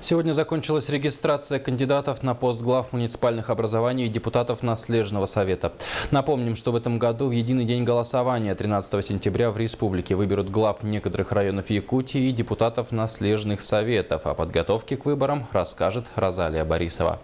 Сегодня закончилась регистрация кандидатов на пост глав муниципальных образований и депутатов Наследного совета. Напомним, что в этом году в единый день голосования 13 сентября в республике выберут глав некоторых районов Якутии и депутатов Наследных советов. О подготовке к выборам расскажет Розалия Борисова.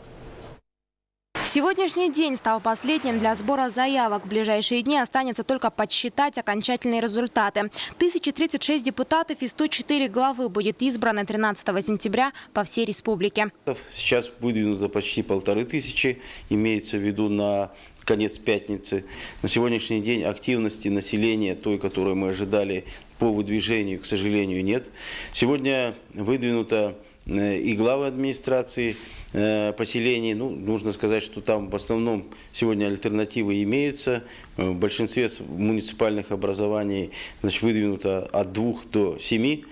Сегодняшний день стал последним для сбора заявок. В ближайшие дни останется только подсчитать окончательные результаты. 1036 депутатов и 104 главы будет избрано 13 сентября по всей республике. Сейчас выдвинуто почти 1500, имеется в виду на конец пятницы. На сегодняшний день активности населения, той, которую мы ожидали по выдвижению, к сожалению, нет. Сегодня выдвинуто и главы администрации поселений. Нужно сказать, что там в основном сегодня альтернативы имеются. В большинстве муниципальных образований выдвинуто от 2 до 7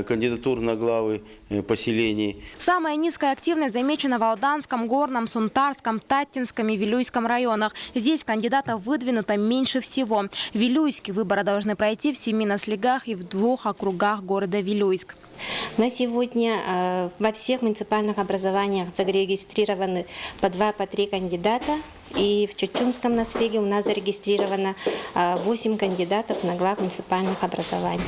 кандидатур на главы поселений. Самая низкая активность замечена в Алданском, Горном, Сунтарском, Таттинском и Вилюйском районах. Здесь кандидатов выдвинуто меньше всего. В Вилюйске выборы должны пройти в 7 наслегах и в 2 округах города Вилюйск. На сегодня во всех муниципальных образованиях зарегистрированы по 2-3 кандидата. И в Чечунском наслеге у нас зарегистрировано 8 кандидатов на глав муниципальных образований.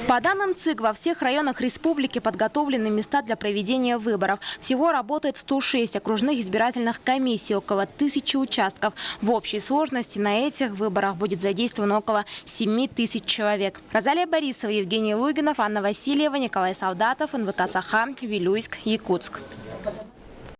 По данным ЦИК, во всех районах республики подготовлены места для проведения выборов. Всего работает 106 окружных избирательных комиссий, около 1000 участков. В общей сложности на этих выборах будет задействовано около 7000 человек. Розалия Борисова, Евгений Лугинов, Анна Васильева, Николай Солдатов, НВК Саха, Вилюйск, Якутск.